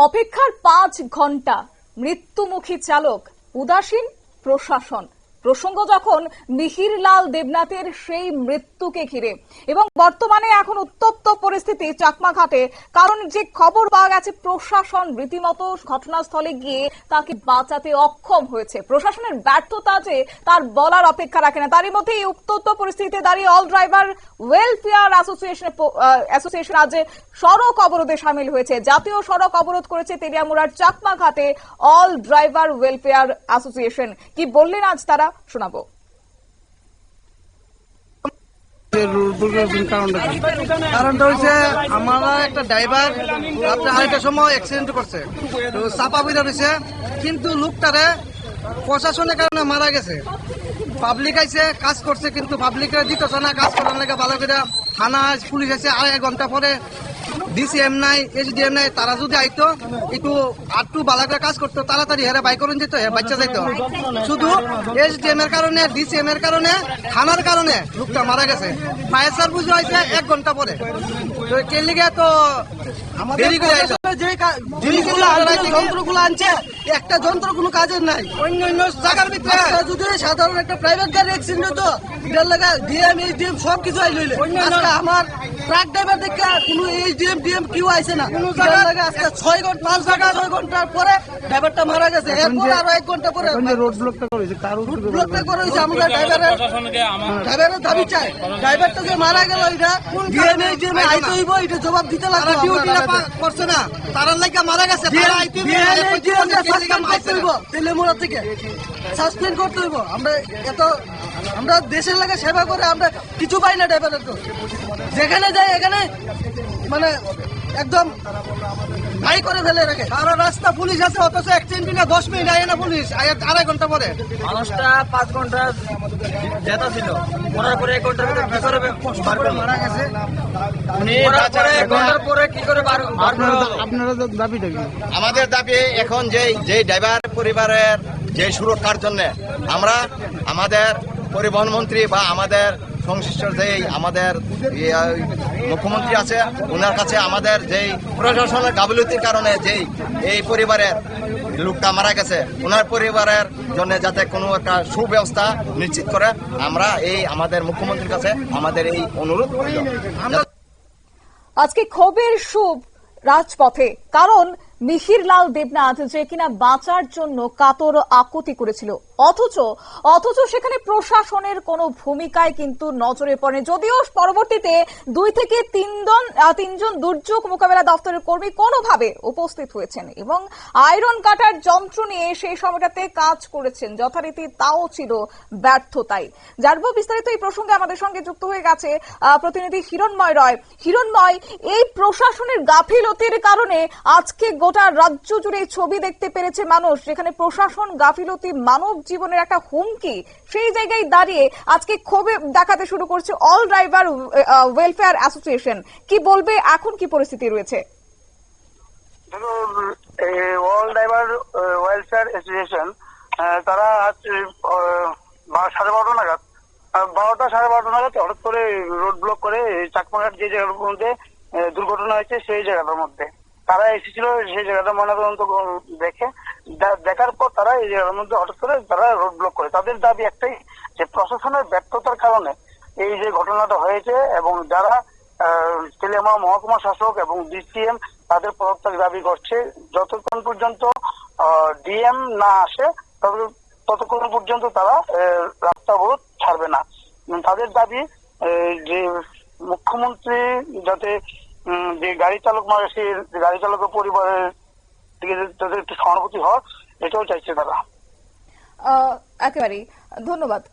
অপেক্ষার 5 ঘন্টা, মৃত্যুমুখী চালক, উদাসীন প্রশাসন। প্রসঙ্গ যখন মিহিরলাল দেবনাথের সেই মৃত্যুকে ঘিরে এবং বর্তমানে এখন উত্তপ্ত পরিস্থিতি চাকমাঘাটে, কারণ যে খবর পাওয়া গেছে প্রশাসন রীতিমতো ঘটনাস্থলে গিয়ে তাকে বাঁচাতে অক্ষম হয়েছে। প্রশাসনের ব্যর্থতা যে তার বলার অপেক্ষা রাখে না। তারই মধ্যে এই উত্তপ্ত পরিস্থিতিতে দাঁড়িয়ে অল ড্রাইভার ওয়েলফেয়ার অ্যাসোসিয়েশন আজ সড়ক অবরোধে সামিল হয়েছে। জাতীয় সড়ক অবরোধ করেছে তেলিয়ামুড়ার চাকমাঘাটে অল ড্রাইভার ওয়েলফেয়ার অ্যাসোসিয়েশন। কি বললেন আজ তারা, শোনাবো। কারণটা হচ্ছে আমরা একটা ড্রাইভার রাত্রে 2:30টার সময় অ্যাক্সিডেন্ট করছে, তো চাপা বিধা রয়েছে, কিন্তু লোকটারে প্রশাসনের কারণে মারা গেছে। পাবলিক আইসে কাজ করছে, কিন্তু পাবলিকের দিতেছে না কাজ করার লেগে। ভালো করে থানা পুলিশ আছে, 2.5 ঘন্টা পরে ডিসিএম নাই, এসডিএম নাই, তারা যদি আইতো একটু আটটু ভালো করে কাজ করতো, তাড়াতাড়ি হেরা বাইক করে যেত, বাচ্চা যাইতো। শুধু এসডিএম এর কারণে, ডিসিএম এর কারণে, থানার কারণে লোকটা মারা গেছে। ফায়ার সার্ভিস হয়েছে 1 ঘন্টা পরে। কে লিগে তো দেরি করে যে যন্ত্রগুলো আনছে, একটা যন্ত্র কোনো কাজের নাই। অন্য অন্য জায়গার ভিতরে যদি সাধারণ একটা প্রাইভেট গাড়ি অ্যাক্সিডেন্ট হতো, এটার লাগা ডিএম এইচডিএম সব কিছু আইল। আমার ট্রাক ড্রাইভার দেখে কোনো এইচডিএম ডিএম কেউ আইসে না। আজকে 6 ঘন্টার পরে ড্রাইভারটা মারা গেছে। এরপর আরো 1 ঘন্টা পরে রোড ব্লকটা করেছে। আমরা ড্রাইভারের দাবি চাই, ড্রাইভারটা যে মারা গেল এটা ডিএম এইচডিএম আইতে হইব, এটা জবাব দিতে লাগবে। ডিউটিটা করছে না, তারার লাগা মারা গেছে। তেলেমুড়া থেকে সাসপেন্ড করতে হইব। আমরা দেশের লাগে সেবা করে আমরা কিছু পাই না। ড্রাইভারের তো যেখানে যাই এখানে মানে একদম ভাই করে ফেলে রাখে। সারা রাস্তা পুলিশ আছে, অথচ অ্যাক্সিডেন্ট না 10 মিনিট আয় না পুলিশ, 2.5 ঘন্টা পরে। মানুষটা 5 ঘন্টা যেটা ছিল, পরে 1 ঘন্টার ভিতরে কি করে মারা গেছে। আপনারা দাবিটা কি? আমাদের দাবি এখন যে ড্রাইভার পরিবারের যে সুরক্ষার জন্য আমরা আমাদের পরিবহন মন্ত্রী বা আমাদের সংশ্লিষ্ট যেই আমাদের মুখ্যমন্ত্রী আছে, ওনার কাছে আমাদের যেই প্রশাসনের গাফিলতির কারণে যেই এই পরিবারের লোকটা মারা গেছে, ওনার পরিবারের জন্য যাতে কোনো একটা সুব্যবস্থা নিশ্চিত করে, আমরা এই আমাদের মুখ্যমন্ত্রীর কাছে আমাদের এই অনুরোধ। আজকে ক্ষোভের সুর রাজপথে, কারণ মিহিরলাল দেবনাথ যে কিনা বাঁচার জন্য কাতর আকুতি করেছিল, অথচ সেখানে প্রশাসনের কোনো ভূমিকায় কিন্তু নজরে পড়ে। যদিও পরবর্তীতে 2 থেকে 3 জন দুর্যোগ মোকাবেলা দপ্তরের কর্মী কোনোভাবে উপস্থিত হয়েছেন এবং আয়রন কাটার যন্ত্র নিয়ে সেই সময়টাতে কাজ করেছেন যথারীতি, তাও ছিল ব্যর্থতাই। জানবো বিস্তারিত এই প্রসঙ্গে আমাদের সঙ্গে যুক্ত হয়ে গেছে প্রতিনিধি হিরণময় রয়। হিরণময়, এই প্রশাসনের গাফিলতির কারণে আজকে গোটা রাজ্য জুড়ে ছবি দেখতে পেরেছে মানুষ, যেখানে প্রশাসন গাফিলতি মানব জীবনের একটা হুমকি, সেই জায়গায় দাঁড়িয়ে আজকে ক্ষোভে দেখাতে শুরু করছে অল ড্রাইভার ওয়েলফেয়ার অ্যাসোসিয়েশন। কি বলবে, এখন কি পরিস্থিতি রয়েছে? অল ড্রাইভার ওয়েলফেয়ার অ্যাসোসিয়েশন তারা আজ 12:30 নাগাদ 12:30 নাগাদ হঠাৎ করে রোড ব্লক করে চাকমাঘাট যে জায়গাটার মধ্যে দুর্ঘটনা হয়েছে সেই জায়গাটার মধ্যে তারা এসেছিল। সেই জায়গাটা ময়নাতদন্ত দেখার পর তারা এই জায়গার মধ্যে হঠাৎ করে তারা রোড ব্লক করে। তাদের দাবি একটাই, যে প্রশাসনের ব্যর্থতার কারণে এই যে ঘটনাটা হয়েছে এবং যারা তেলিয়ামুড়া মহকুমা শাসক এবং ডিসিএম তাদের পদত্যাগ দাবি করছে। যতক্ষণ পর্যন্ত ডিএম না আসে ততক্ষণ পর্যন্ত তারা রাস্তা অবরোধ ছাড়বে না। তাদের দাবি যে মুখ্যমন্ত্রী যাতে যে গাড়ি চালক মারা, সেই গাড়ি চালকের পরিবারের দিকে তাদের একটু সহানুভূতি হয়, এটাও চাইছে তারা। একেবারেই ধন্যবাদ।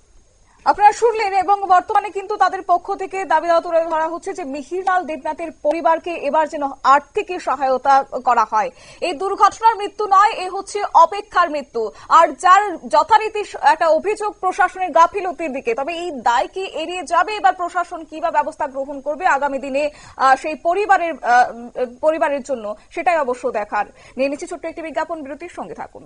আপনারা শুনলেন, এবং বর্তমানে কিন্তু তাদের পক্ষ থেকে দাবি দেওয়া তুলে ধরা হচ্ছে যে মিহিরলাল দেবনাথের পরিবারকে এবার যেন আর্থিক সহায়তা করা হয়। এই দুর্ঘটনার মৃত্যু নয়, এ হচ্ছে অপেক্ষার মৃত্যু, আর যার যথারীতি একটা অভিযোগ প্রশাসনের গাফিলতির দিকে। তবে এই দায় কি এড়িয়ে যাবে এবার প্রশাসন, কি বা ব্যবস্থা গ্রহণ করবে আগামী দিনে সেই পরিবারের জন্য, সেটাই অবশ্য দেখার। নিয়ে নিচ্ছি ছোট্ট একটি বিজ্ঞাপন বিরতির, সঙ্গে থাকুন।